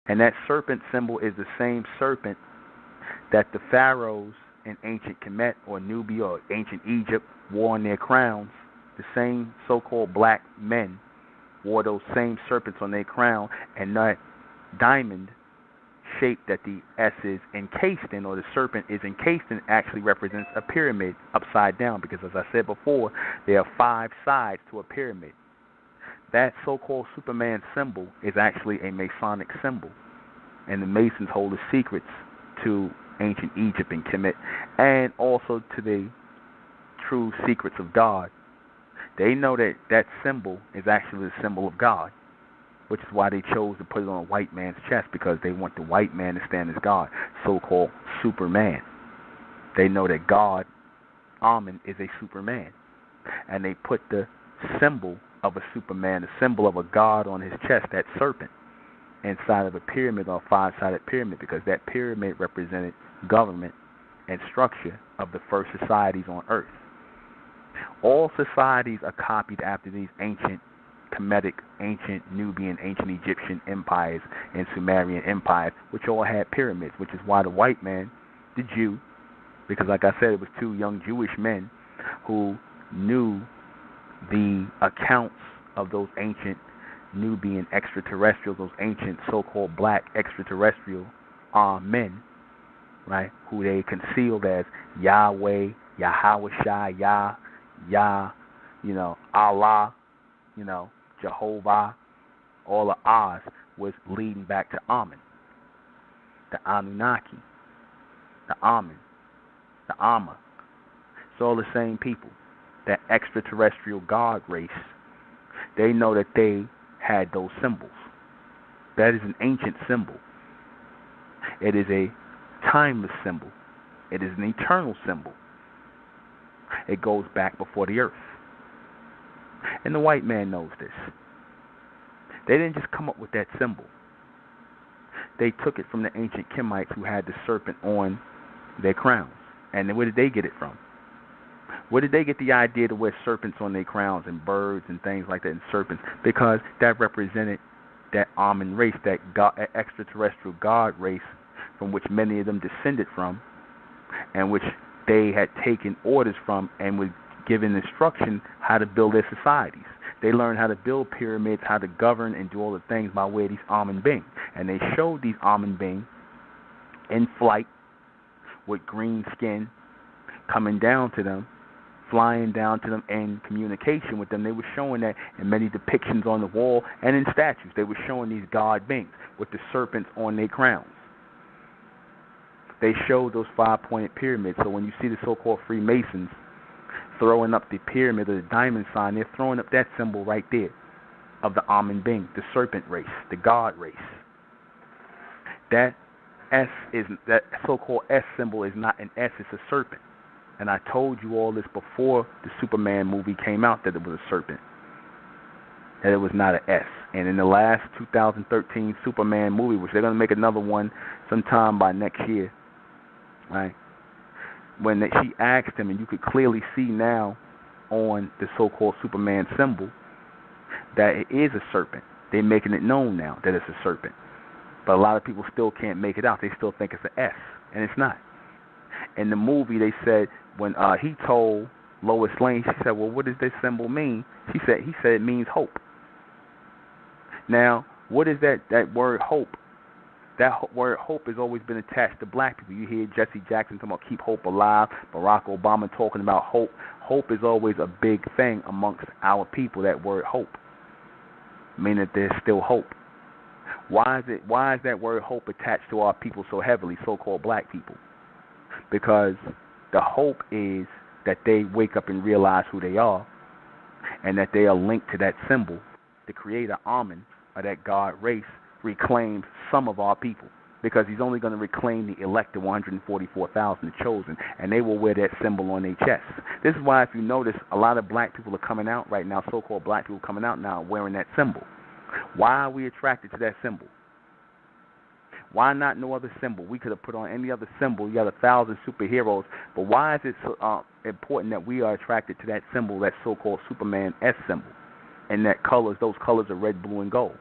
And that serpent symbol is the same serpent that the pharaohs in ancient Kemet or Nubia or ancient Egypt wore on their crowns. The same so-called black men wore those same serpents on their crown, and that diamond shape that the S is encased in, or the serpent is encased in, actually represents a pyramid upside down, because as I said before, there are 5 sides to a pyramid. That so-called Superman symbol is actually a Masonic symbol, and the Masons hold the secrets to ancient Egypt and Kemet, and also to the true secrets of God. They know that that symbol is actually the symbol of God, which is why they chose to put it on a white man's chest, because they want the white man to stand as God, so-called Superman. They know that God, Amen, is a Superman, and they put the symbol of a Superman, the symbol of a God on his chest, that serpent, inside of a pyramid or a 5-sided pyramid, because that pyramid represented government and structure of the first societies on earth. All societies are copied after these ancient Kemetic, ancient Nubian, ancient Egyptian empires and Sumerian empires, which all had pyramids, which is why the white man, the Jew, because like I said, it was 2 young Jewish men who knew the accounts of those ancient Nubian extraterrestrials, those ancient so-called black extraterrestrial men, right, who they concealed as Yahweh, Yahweh, Yah, Allah, Jehovah. All the Ahs was leading back to Amen, the Anunnaki, the Amen, the Amma. It's all the same people. That extraterrestrial God race, they know that they had those symbols. That is an ancient symbol. It is a timeless symbol. It is an eternal symbol. It goes back before the earth. And the white man knows this. They didn't just come up with that symbol. They took it from the ancient Kemites who had the serpent on their crowns. And then where did they get it from? Where did they get the idea to wear serpents on their crowns and birds and things like that, and serpents? Because that represented that Amen race, that God, extraterrestrial God race, from which many of them descended from, and which they had taken orders from and were given instruction how to build their societies. They learned how to build pyramids, how to govern and do all the things by way of these Amen beings. And they showed these Amen beings in flight with green skin coming down to them, flying down to them, in communication with them. They were showing that in many depictions on the wall and in statues. They were showing these God beings with the serpents on their crowns. They showed those 5-pointed pyramids. So when you see the so-called Freemasons throwing up the pyramid or the diamond sign, they're throwing up that symbol right there of the Amen being, the serpent race, the God race. That so-called S symbol is not an S, it's a serpent. And I told you all this before the Superman movie came out, that it was a serpent, that it was not an S. And in the last 2013 Superman movie, which they're going to make another one sometime by next year, right? When she asked him, and you could clearly see now on the so-called Superman symbol that it is a serpent. They're making it known now that it's a serpent. But a lot of people still can't make it out. They still think it's an S, and it's not. In the movie, they said when he told Lois Lane, she said, "Well, what does this symbol mean?" He said it means hope. Now, what is that word hope? That word hope has always been attached to black people. You hear Jesse Jackson talking about keep hope alive, Barack Obama talking about hope. Hope is always a big thing amongst our people, that word hope, meaning that there's still hope. Why is that word hope attached to our people so heavily, so-called black people? Because the hope is that they wake up and realize who they are, and that they are linked to that symbol. The creator, Amen, or that God race, reclaims some of our people, because he's only going to reclaim the elected 144,000, the chosen, and they will wear that symbol on their chests. This is why, if you notice, a lot of black people are coming out right now, so-called black people coming out now wearing that symbol. Why are we attracted to that symbol? Why not no other symbol? We could have put on any other symbol. You got 1,000 superheroes, but why is it so important that we are attracted to that symbol, that so-called Superman S symbol, and those colors are red, blue, and gold?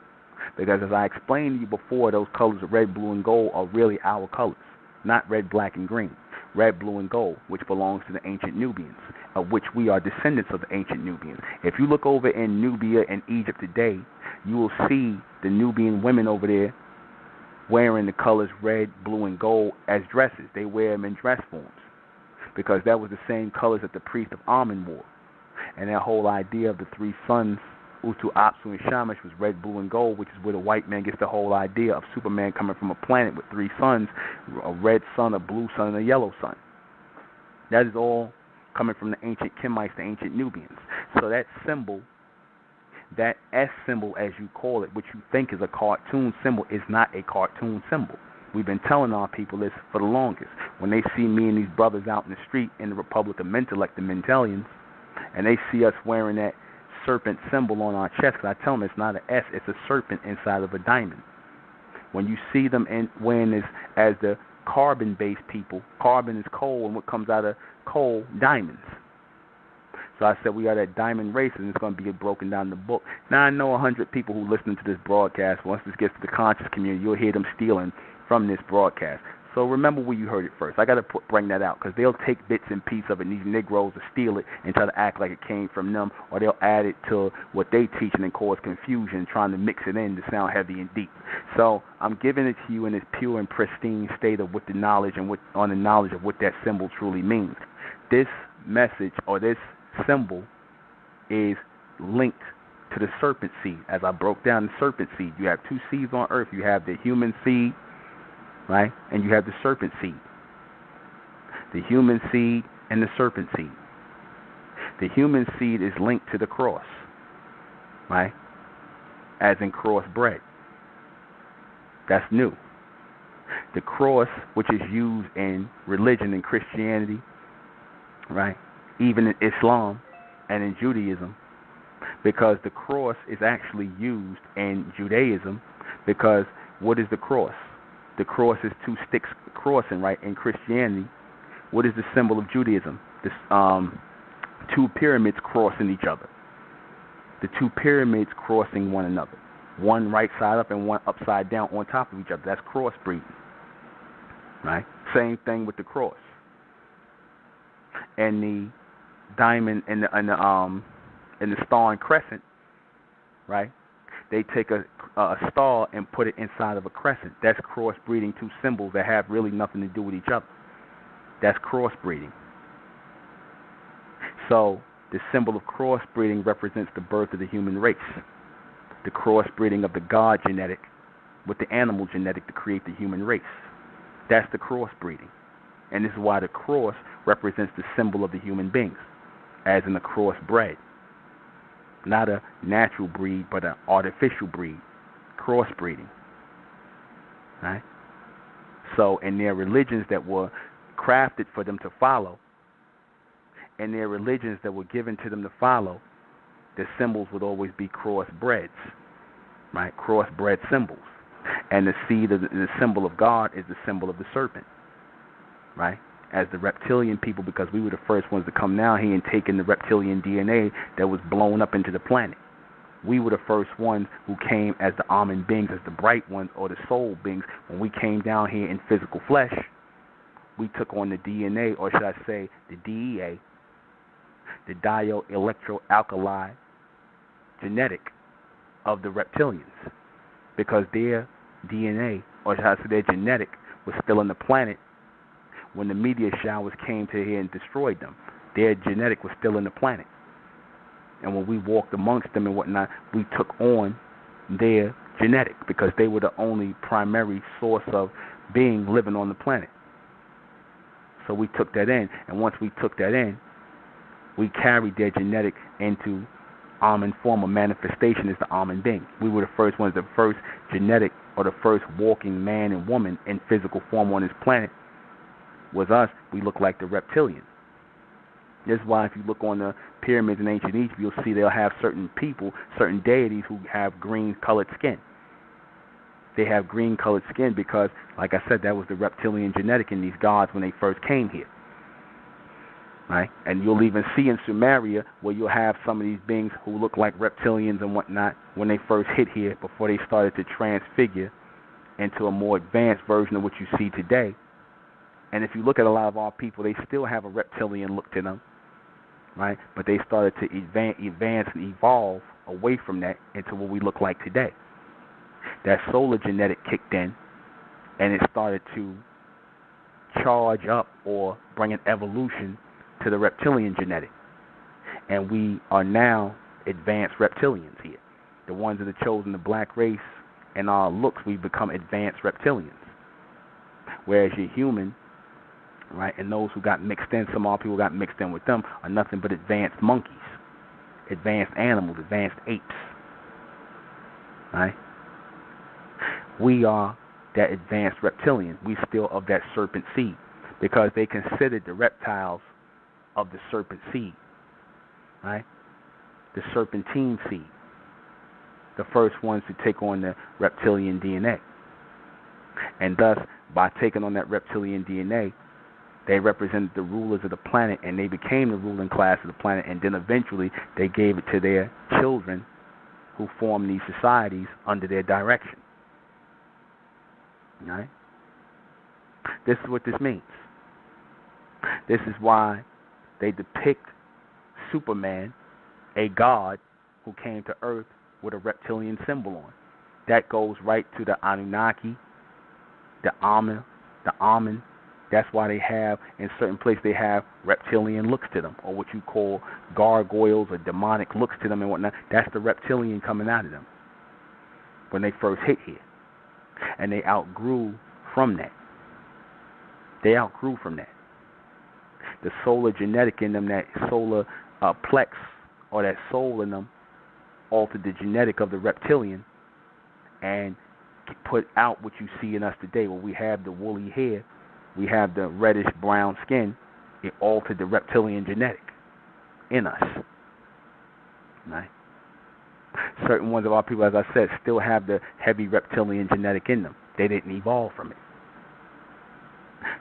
Because as I explained to you before, those colors of red, blue, and gold are really our colors, not red, black, and green. Red, blue, and gold, which belongs to the ancient Nubians, of which we are descendants of the ancient Nubians. If you look over in Nubia and Egypt today, you will see the Nubian women over there wearing the colors red, blue, and gold as dresses. They wear them in dress forms because that was the same colors that the priest of Amun wore. And that whole idea of the three sons, Utu, Apsu, and Shamash, was red, blue, and gold, which is where the white man gets the whole idea of Superman coming from a planet with three suns, a red sun, a blue sun, and a yellow sun. That is all coming from the ancient Kemites, the ancient Nubians. So that symbol, that S symbol as you call it, which you think is a cartoon symbol, is not a cartoon symbol. We've been telling our people this for the longest. When they see me and these brothers out in the street in the Republic of Mentellect, the Mentalians, and they see us wearing that serpent symbol on our chest, because I tell them it's not an S, it's a serpent inside of a diamond. When you see them wearing this as the carbon-based people, carbon is coal, and what comes out of coal? Diamonds. So I said we are that diamond race, and it's going to be broken down in the book. Now I know 100 people who listen to this broadcast. Once this gets to the conscious community, you'll hear them stealing from this broadcast. So remember where you heard it first. I got to bring that out because they'll take bits and pieces of it, and these Negroes will steal it and try to act like it came from them, or they'll add it to what they teach and cause confusion, trying to mix it in to sound heavy and deep. So I'm giving it to you in its pure and pristine state of what the knowledge and on the knowledge of what that symbol truly means. This message or this symbol is linked to the serpent seed. As I broke down the serpent seed, you have two seeds on earth. You have the human seed, right? And you have the serpent seed. The human seed and the serpent seed. The human seed is linked to the cross, right? As in crossbred. That's new. The cross, which is used in religion and Christianity, right? Even in Islam and in Judaism, because the cross is actually used in Judaism, because what is the cross? The cross is two sticks crossing, right? In Christianity, what is the symbol of Judaism? This, two pyramids crossing each other. The two pyramids crossing one another. One right side up and one upside down on top of each other. That's crossbreeding, right? Same thing with the cross. And the diamond and the star and crescent, right? They take a star and put it inside of a crescent. That's crossbreeding two symbols that have really nothing to do with each other. That's crossbreeding. So the symbol of crossbreeding represents the birth of the human race. The crossbreeding of the God genetic with the animal genetic to create the human race. That's the crossbreeding. And this is why the cross represents the symbol of the human beings, as in a crossbred. Not a natural breed, but an artificial breed. Crossbreeding. Right? So, in their religions that were crafted for them to follow, and their religions that were given to them to follow, the symbols would always be crossbreds. Right? Crossbred symbols. And the seed of the symbol of God is the symbol of the serpent. Right? As the reptilian people, because we were the first ones to come down here and take in the reptilian DNA that was blown up into the planet. We were the first ones who came as the Amen beings, as the bright ones or the soul beings. When we came down here in physical flesh, we took on the DNA, or should I say the DEA, the dioelectroalkali genetic of the reptilians, because their DNA, or should I say their genetic, was still on the planet when the meteor showers came to here and destroyed them. Their genetic was still in the planet. And when we walked amongst them and whatnot, we took on their genetic because they were the only primary source of being living on the planet. So we took that in. And once we took that in, we carried their genetic into Amen form. A manifestation is the Amen being. We were the first ones, the first genetic or the first walking man and woman in physical form on this planet was us. We look like the reptilian. This is why if you look on the pyramids in ancient Egypt, you'll see they'll have certain people, certain deities who have green-colored skin. They have green-colored skin because, like I said, that was the reptilian genetic in these gods when they first came here. right? And you'll even see in Sumeria where you'll have some of these beings who look like reptilians and whatnot when they first hit here before they started to transfigure into a more advanced version of what you see today. And if you look at a lot of our people, they still have a reptilian look to them, right? But they started to advance and evolve away from that into what we look like today. That solar genetic kicked in, and it started to charge up or bring an evolution to the reptilian genetic. And we are now advanced reptilians here. The ones that have chosen the black race and our looks, we've become advanced reptilians. Whereas you're human, right, and those who got mixed in, some of our people got mixed in with them, are nothing but advanced monkeys, advanced animals, advanced apes, right? We are that advanced reptilian. We still of that serpent seed because they considered the reptiles of the serpent seed, right? The serpentine seed, the first ones to take on the reptilian DNA. And thus, by taking on that reptilian DNA, they represented the rulers of the planet, and they became the ruling class of the planet, and then eventually they gave it to their children who formed these societies under their direction. Right? This is what this means. This is why they depict Superman, a god who came to Earth with a reptilian symbol on. That goes right to the Anunnaki, the Amen. That's why they have, in certain places, they have reptilian looks to them, or what you call gargoyles or demonic looks to them and whatnot. That's the reptilian coming out of them when they first hit here. And they outgrew from that. They outgrew from that. The solar genetic in them, that solar plex, or that soul in them, altered the genetic of the reptilian and put out what you see in us today, where we have the woolly hair, we have the reddish brown skin. It altered the reptilian genetic in us. Right? Certain ones of our people, as I said, still have the heavy reptilian genetic in them. They didn't evolve from it.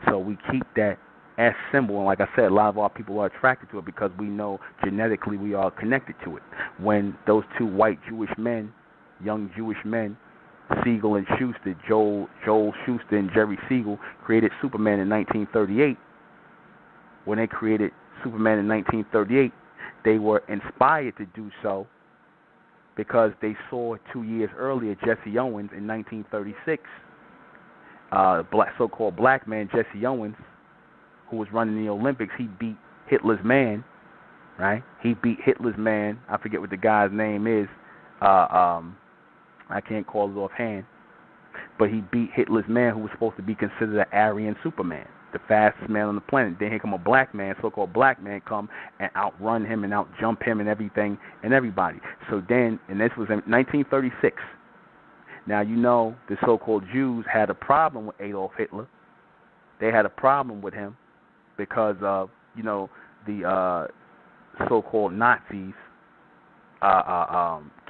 So we keep that S symbol, and like I said, a lot of our people are attracted to it because we know genetically we are connected to it. When those two white Jewish men, young Jewish men, Siegel and Schuster, Joel Schuster and Jerry Siegel, created Superman in 1938. When they created Superman in 1938, they were inspired to do so because they saw 2 years earlier Jesse Owens in 1936, so-called black man Jesse Owens, who was running the Olympics. He beat Hitler's man, right? He beat Hitler's man. I forget what the guy's name is. I can't call it offhand. But he beat Hitler's man, who was supposed to be considered an Aryan Superman, the fastest man on the planet. Then here come a black man, so-called black man, come and outrun him and outjump him and everything and everybody. So then, and this was in 1936. Now, you know, the so-called Jews had a problem with Adolf Hitler. They had a problem with him because of, you know, the so-called Nazis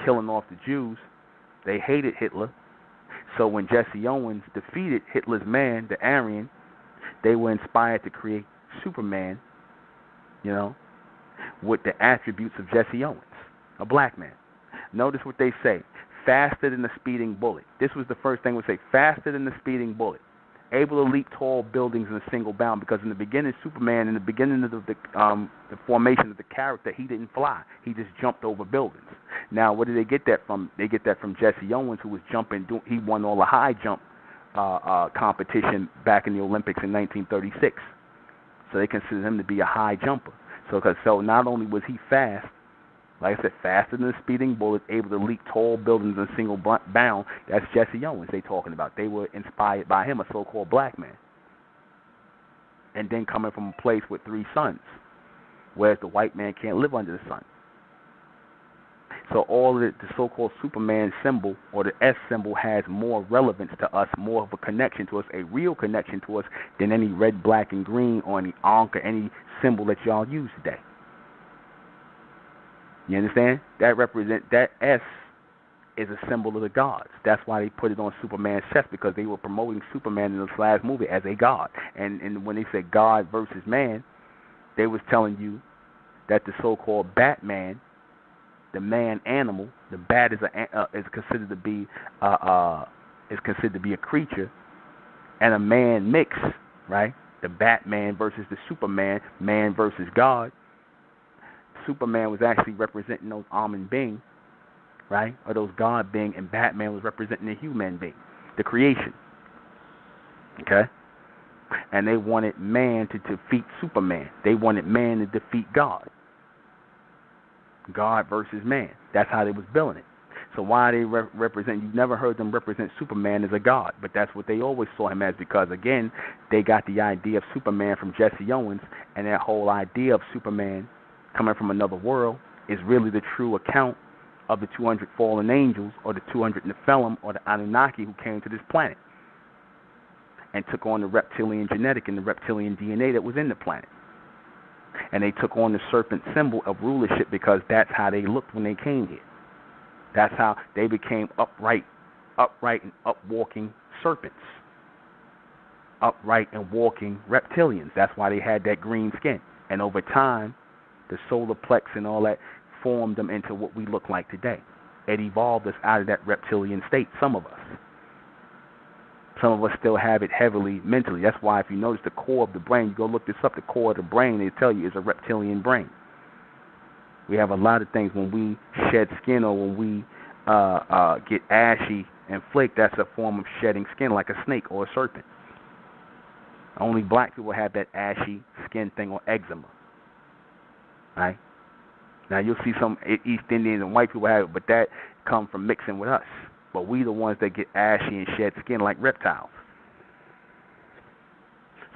killing off the Jews. They hated Hitler. So when Jesse Owens defeated Hitler's man, the Aryan, they were inspired to create Superman, you know, with the attributes of Jesse Owens, a black man. Notice what they say: faster than the speeding bullet. This was the first thing we say: faster than the speeding bullet. Able to leap tall buildings in a single bound, because in the beginning, Superman, in the beginning of the formation of the character, he didn't fly. He just jumped over buildings. Now, where did they get that from? They get that from Jesse Owens, who was jumping. He won all the high jump competition back in the Olympics in 1936. So they consider him to be a high jumper. So not only was he fast, like I said, faster than a speeding bullet, able to leap tall buildings in a single bound. That's Jesse Owens they talking about. They were inspired by him, a so-called black man. And then coming from a place with 3 suns, whereas the white man can't live under the sun. So all of the so-called Superman symbol, or the S symbol, has more relevance to us, more of a connection to us, a real connection to us, than any red, black, and green, or any Ankh, or any symbol that y'all use today. You understand? That S is a symbol of the gods. That's why they put it on Superman's chest, because they were promoting Superman in this last movie as a god. And when they say God versus man, They was telling you that the so-called Batman, the man animal, the bat is considered to be a creature, and a man mix, right? The Batman versus the Superman, man versus God. Superman was actually representing those almond beings, right? Or those God beings, and Batman was representing the human being, the creation. Okay? And they wanted man to defeat Superman. They wanted man to defeat God. God versus man. That's how they was billing it. So why they represent, you've never heard them represent Superman as a god, but that's what they always saw him as, because, again, they got the idea of Superman from Jesse Owens, and that whole idea of Superman coming from another world is really the true account of the 200 fallen angels, or the 200 Nephilim, or the Anunnaki who came to this planet and took on the reptilian genetic and the reptilian DNA that was in the planet. And they took on the serpent symbol of rulership, because that's how they looked when they came here. That's how they became upright and upwalking serpents, upright and walking reptilians. That's why they had that green skin. And over time, the solar plex and all that formed them into what we look like today. It evolved us out of that reptilian state, some of us. Some of us still have it heavily mentally. That's why if you notice the core of the brain, you go look this up, the core of the brain, they tell you is a reptilian brain. We have a lot of things when we shed skin, or when we get ashy and flake, that's a form of shedding skin, like a snake or a serpent. Only black people have that ashy skin thing, or eczema. Right? Now you'll see some East Indians and white people have it, but that comes from mixing with us. But we the ones that get ashy and shed skin like reptiles.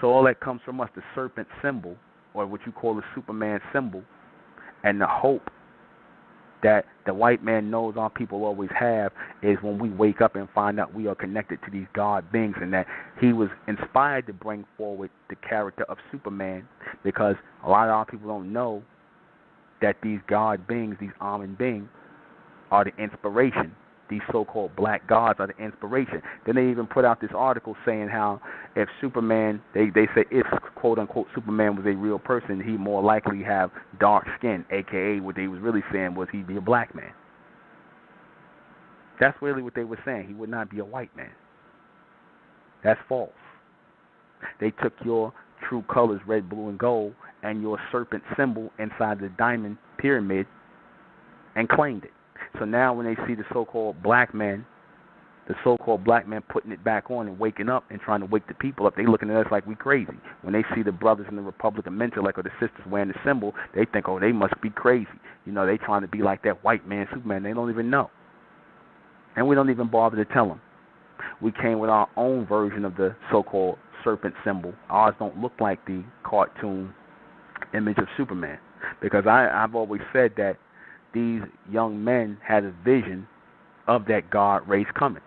So all that comes from us, the serpent symbol, or what you call the Superman symbol, and the hope that the white man knows our people always have is when we wake up and find out we are connected to these God beings, and that he was inspired to bring forward the character of Superman, because a lot of our people don't know that these God beings, these almond beings, are the inspiration. These so-called black gods are the inspiration. Then they even put out this article saying how if Superman, they say if, quote-unquote, Superman was a real person, he'd more likely have dark skin, a.k.a. what they was really saying was he'd be a black man. That's really what they were saying. He would not be a white man. That's false. They took your true colors, red, blue, and gold, and your serpent symbol inside the diamond pyramid and claimed it. So now when they see the so-called black man putting it back on and waking up and trying to wake the people up, they looking at us like we crazy. When they see the brothers in the Republican Mentor, like, or the sisters wearing the symbol, they think, oh, they must be crazy. You know, they trying to be like that white man, Superman. They don't even know. And we don't even bother to tell them. We came with our own version of the so-called serpent symbol. Ours don't look like the cartoon image of Superman, because I've always said that these young men had a vision of that God race coming.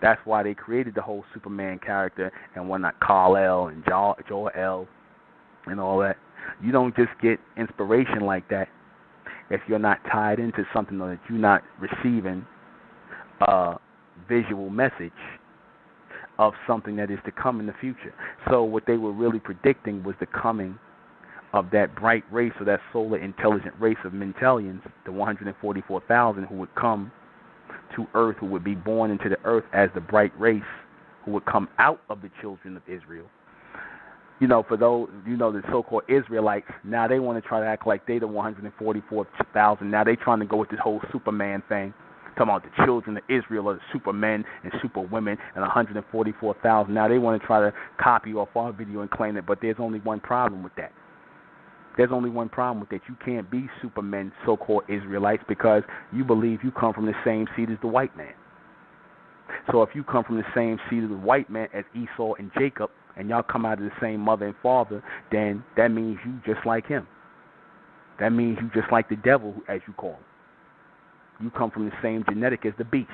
That's why they created the whole Superman character and whatnot, Kal-El and Jor-El and all that. You don't just get inspiration like that if you're not tied into something, or that you're not receiving a visual message of something that is to come in the future. So what they were really predicting was the coming of that bright race, or that solar intelligent race of Mentalians, the 144,000 who would come to Earth, who would be born into the Earth as the bright race, who would come out of the children of Israel. You know, for those, you know, the so-called Israelites, now they want to try to act like they the 144,000. Now they trying to go with this whole Superman thing, talking about the children of Israel are the supermen and superwomen and 144,000. Now they want to try to copy off our video and claim it, but there's only one problem with that. There's only one problem with that. You can't be supermen, so-called Israelites, because you believe you come from the same seed as the white man. So if you come from the same seed as the white man as Esau and Jacob, and y'all come out of the same mother and father, then that means you just like him. That means you just like the devil, as you call him. You come from the same genetic as the beast.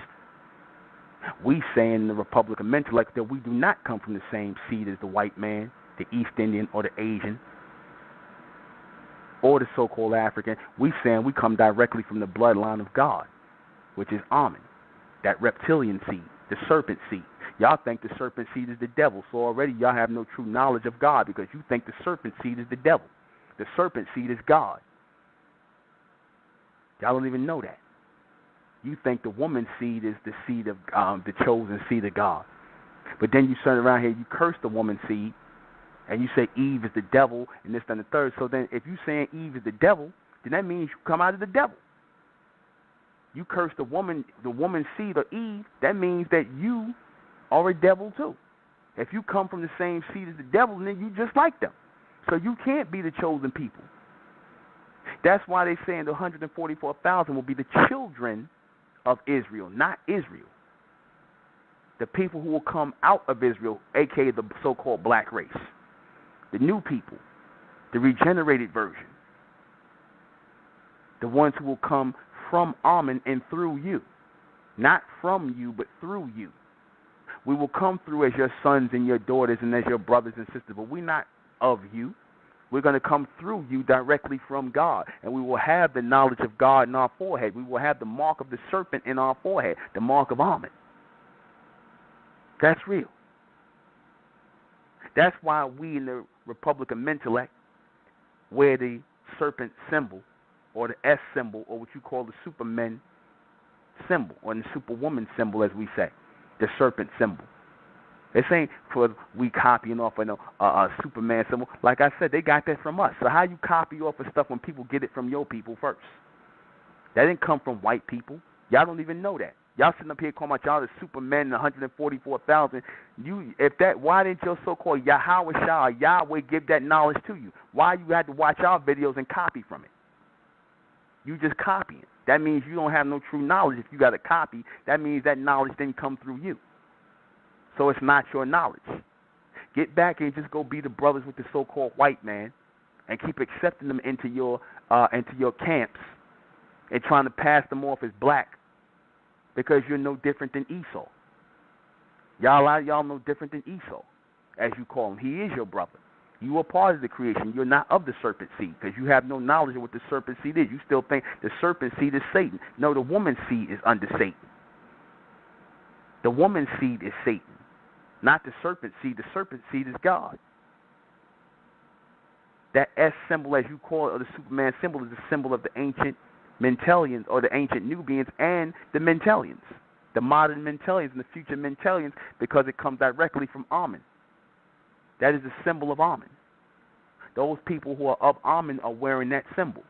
We say in the Republican Mentellect that we do not come from the same seed as the white man, the East Indian, or the Asian, or the so-called African. We saying we come directly from the bloodline of God, which is Amen, that reptilian seed, the serpent seed. Y'all think the serpent seed is the devil, so already y'all have no true knowledge of God, because you think the serpent seed is the devil. The serpent seed is God. Y'all don't even know that. You think the woman's seed is the seed of the chosen seed of God. But then you turn around here, you curse the woman's seed, and you say Eve is the devil, and this, and the third. So then if you saying Eve is the devil, then that means you come out of the devil. You curse the woman's seed or Eve, that means that you are a devil too. If you come from the same seed as the devil, then you just like them. So you can't be the chosen people. That's why they saying the 144,000 will be the children of Israel, not Israel. The people who will come out of Israel, a.k.a. the so-called black race. The new people, the regenerated version. The ones who will come from Amen and through you. Not from you, but through you. We will come through as your sons and your daughters and as your brothers and sisters, but we're not of you. We're going to come through you directly from God, and we will have the knowledge of God in our forehead. We will have the mark of the serpent in our forehead, the mark of Amen. That's real. That's why we in the Republic of Mentellect wear the serpent symbol, or the S symbol, or what you call the Superman symbol, or the Superwoman symbol, as we say, the serpent symbol. This ain't for we copying off a Superman symbol. Like I said, they got that from us. So how you copy off of stuff when people get it from your people first? That didn't come from white people. Y'all don't even know that. Y'all sitting up here calling about y'all the Superman and 144,000. Why didn't your so-called Yahweh Shah, Yahweh, give that knowledge to you? Why you had to watch our videos and copy from it? You just copying. That means you don't have no true knowledge. If you got a copy, that means that knowledge didn't come through you. So it's not your knowledge. Get back and just go be the brothers with the so-called white man, and keep accepting them into your camps and trying to pass them off as black, because you're no different than Esau. Y'all no different than Esau, as you call him. He is your brother. You are part of the creation. You're not of the serpent seed, because you have no knowledge of what the serpent seed is. You still think the serpent seed is Satan. No, the woman's seed is under Satan. The woman's seed is Satan, not the serpent seed. The serpent seed is God. That S symbol, as you call it, or the Superman symbol, is the symbol of the ancient Mentelians, or the ancient Nubians, and the Mentelians, the modern Mentelians and the future Mentelians, because it comes directly from Amen. That is the symbol of Amen. Those people who are of Amen are wearing that symbol.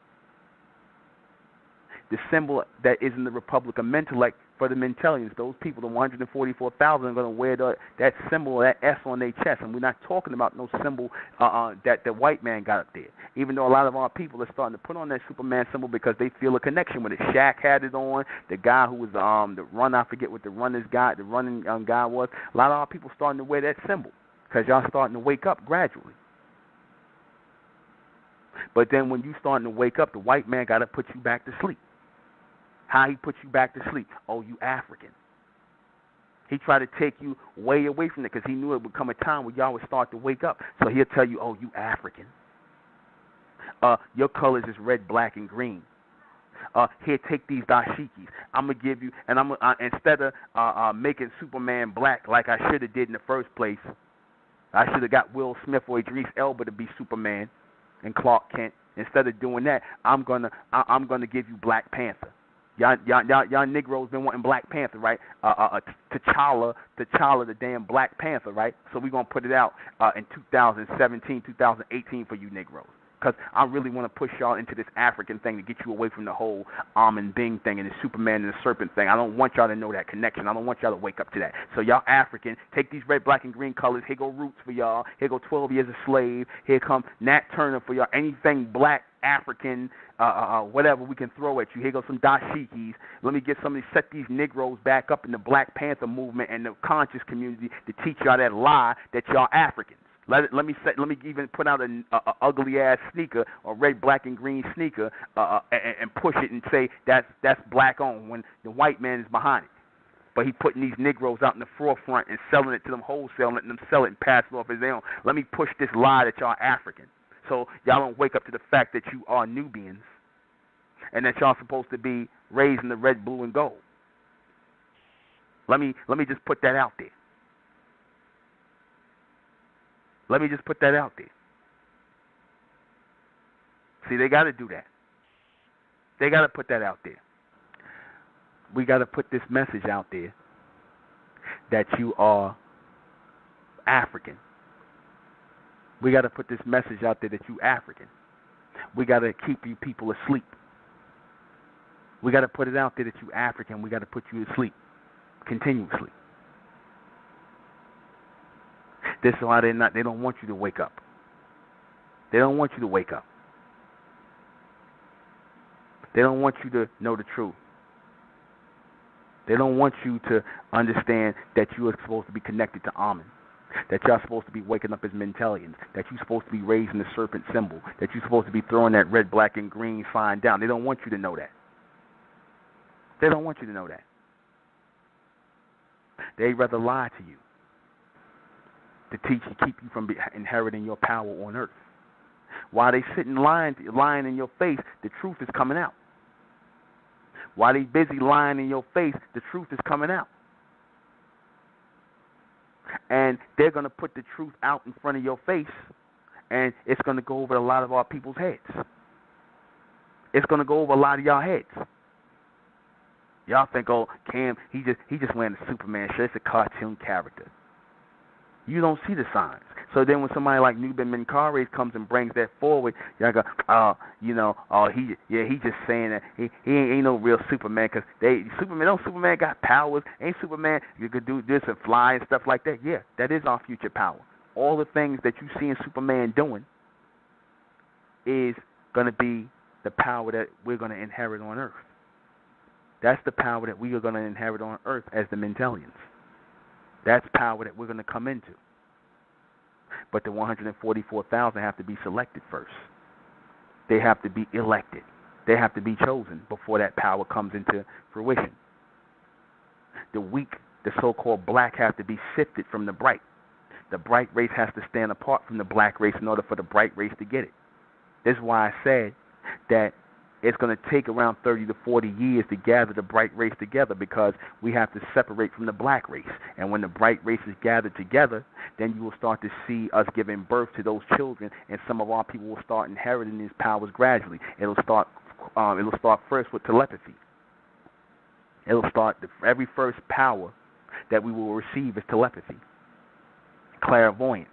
The symbol that is in the Republic of Mentellect for the Mentelians, those people, the 144,000, are going to wear that symbol, that S on their chest. And we're not talking about no symbol that the white man got up there. Even though a lot of our people are starting to put on that Superman symbol because they feel a connection with it. Shaq had it on. The guy who was the runner, I forget what the running guy was. A lot of our people starting to wear that symbol because y'all starting to wake up gradually. But then when you starting to wake up, the white man got to put you back to sleep. How he put you back to sleep? Oh, you African. He tried to take you way away from it because he knew it would come a time where y'all would start to wake up. So he'll tell you, oh, you African. Your colors is red, black, and green. Here, take these dashikis. I'm going to give you, and I'm instead of making Superman black like I should have did in the first place, I should have got Will Smith or Idris Elba to be Superman and Clark Kent. Instead of doing that, I'm gonna give you Black Panther. Y'all Negroes been wanting Black Panther, right? T'Challa, the damn Black Panther, right? So we're going to put it out in 2017, 2018 for you Negroes. Because I really want to push y'all into this African thing to get you away from the whole Amen Bing thing and the Superman and the serpent thing. I don't want y'all to know that connection. I don't want y'all to wake up to that. So y'all African, take these red, black, and green colors. Here go Roots for y'all. Here go 12 Years a Slave. Here come Nat Turner for y'all. Anything black, African, whatever we can throw at you. Here go some dashikis. Let me get somebody set these Negroes back up in the Black Panther movement and the conscious community to teach y'all that lie that y'all Africans. Let me even put out an ugly ass sneaker, or red, black, and green sneaker, and push it and say that's black owned when the white man is behind it. But he putting these Negroes out in the forefront and selling it to them wholesale, letting them sell it and pass it off as their own. Let me push this lie that y'all African. So y'all don't wake up to the fact that you are Nubians and that y'all supposed to be raised in the red, blue, and gold. Let me just put that out there. Let me just put that out there. See, they got to do that. They got to put that out there. We got to put this message out there that you are African. We got to put this message out there that you African. We got to keep you people asleep. We got to put it out there that you African. We got to put you to sleep continuously. This is why they don't want you to wake up. They don't want you to wake up. They don't want you to know the truth. They don't want you to understand that you are supposed to be connected to Amen, that y'all supposed to be waking up as Mentalians, that you're supposed to be raising the serpent symbol, that you're supposed to be throwing that red, black, and green sign down. They don't want you to know that. They don't want you to know that. They'd rather lie to you to teach you, keep you from inheriting your power on earth. While they sitting lying in your face, the truth is coming out. While they busy lying in your face, the truth is coming out. And they're going to put the truth out in front of your face, and it's going to go over a lot of our people's heads. It's going to go over a lot of y'all heads. Y'all think, oh, Cam, he just wearing a Superman shirt. It's a cartoon character. You don't see the signs. So then when somebody like Nuben Menkarayzz comes and brings that forward, y'all go, he just saying that he ain't no real Superman, because Superman got powers. Ain't Superman, you could do this and fly and stuff like that. Yeah, that is our future power. All the things that you see in Superman doing is going to be the power that we're going to inherit on Earth. That's the power that we are going to inherit on Earth as the Mentalians. That's power that we're going to come into. But the 144,000 have to be selected first. They have to be elected. They have to be chosen before that power comes into fruition. The weak, the so-called black, have to be sifted from the bright. The bright race has to stand apart from the black race in order for the bright race to get it. This is why I said that it's going to take around 30 to 40 years to gather the bright race together, because we have to separate from the black race. And when the bright race is gathered together, then you will start to see us giving birth to those children, and some of our people will start inheriting these powers gradually. It'll start first with telepathy. It'll start, every first power that we will receive is telepathy, clairvoyance,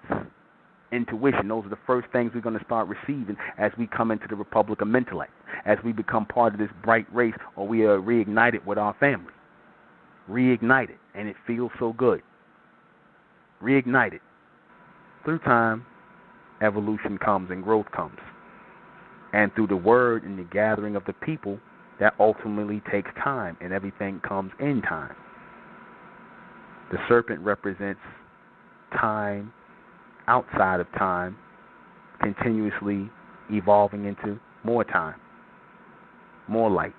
intuition. Those are the first things we're going to start receiving as we come into the Republic of Mentellect, as we become part of this bright race, or we are reignited with our family. Reignited, and it feels so good. Reignited. Through time, evolution comes and growth comes. And through the word and the gathering of the people, that ultimately takes time, and everything comes in time. The serpent represents time outside of time, continuously evolving into more time, more light.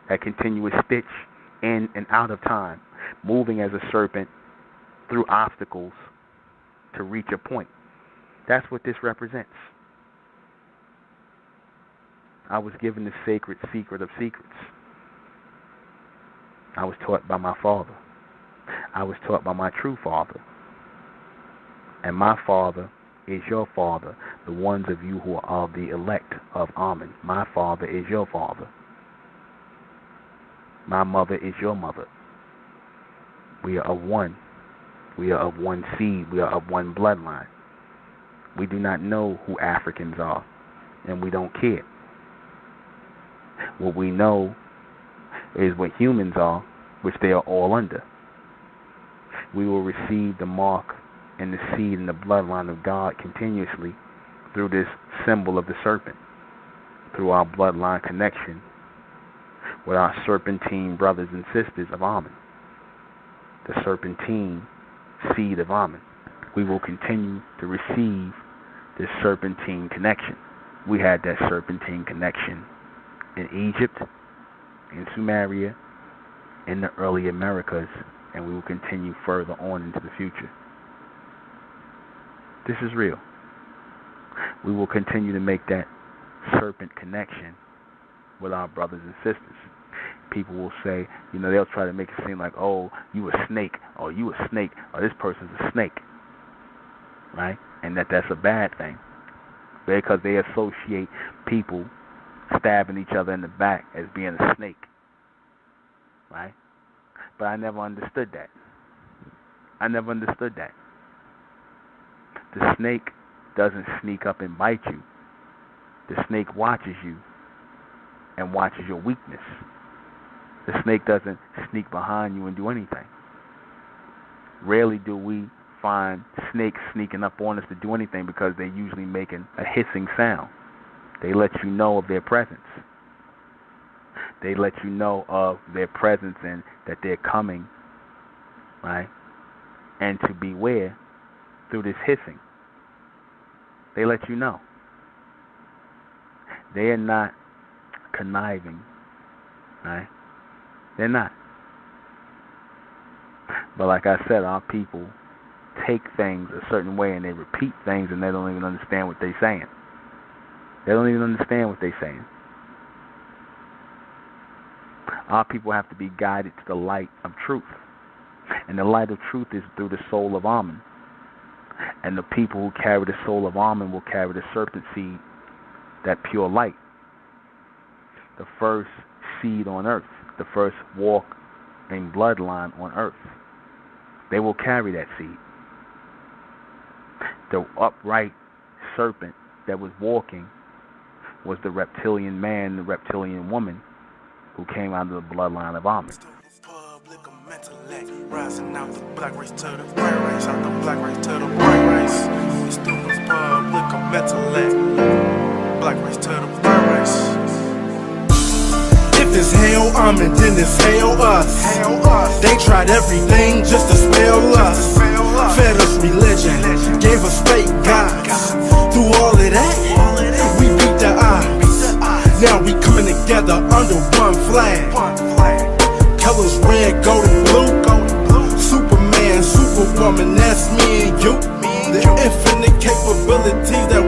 That continuous stitch in and out of time, moving as a serpent through obstacles to reach a point. That's what this represents. I was given the sacred secret of secrets. I was taught by my father. I was taught by my true father. And my father is your father, the ones of you who are of the elect of Amen. My father is your father. My mother is your mother. We are of one. We are of one seed. We are of one bloodline. We do not know who Africans are, and we don't care. What we know is what humans are, which they are all under. We will receive the mark and the seed and the bloodline of God continuously through this symbol of the serpent, through our bloodline connection with our serpentine brothers and sisters of Amen, the serpentine seed of Amen. We will continue to receive this serpentine connection. We had that serpentine connection in Egypt, in Sumeria, in the early Americas, and we will continue further on into the future. This is real. We will continue to make that serpent connection with our brothers and sisters. People will say, they'll try to make it seem like, oh, you a snake, or you a snake, or this person's a snake, right? And that's a bad thing. because they associate people stabbing each other in the back as being a snake, right? But I never understood that. The snake doesn't sneak up and bite you. The snake watches you and watches your weakness. The snake doesn't sneak behind you and do anything. Rarely do we find snakes sneaking up on us to do anything, because they're usually making a hissing sound. They let you know of their presence. They let you know of their presence and that they're coming, right? And to beware through this hissing. They let you know. They are not conniving, right? They're not. But like I said, our people take things a certain way and they repeat things and they don't even understand what they're saying. They don't even understand what they're saying. Our people have to be guided to the light of truth. And the light of truth is through the soul of Amun. And the people who carry the soul of Amun will carry the serpent seed, that pure light. The first seed on earth. The first walk in bloodline on earth. They will carry that seed. The upright serpent that was walking was the reptilian man, the reptilian woman who came out of the bloodline of Amun. Rising out the black race to the white race, out the black race to the white race. The students public a mental black race to the white race. If it's hell Amun, then it's hell us. They tried everything just to spell us. Fed us religion, gave us fake gods. Through all of that, we beat the odds. Now we coming together under one flag. Colors red, gold and blue. Superman, Superwoman, that's me and you. The infinite capabilities that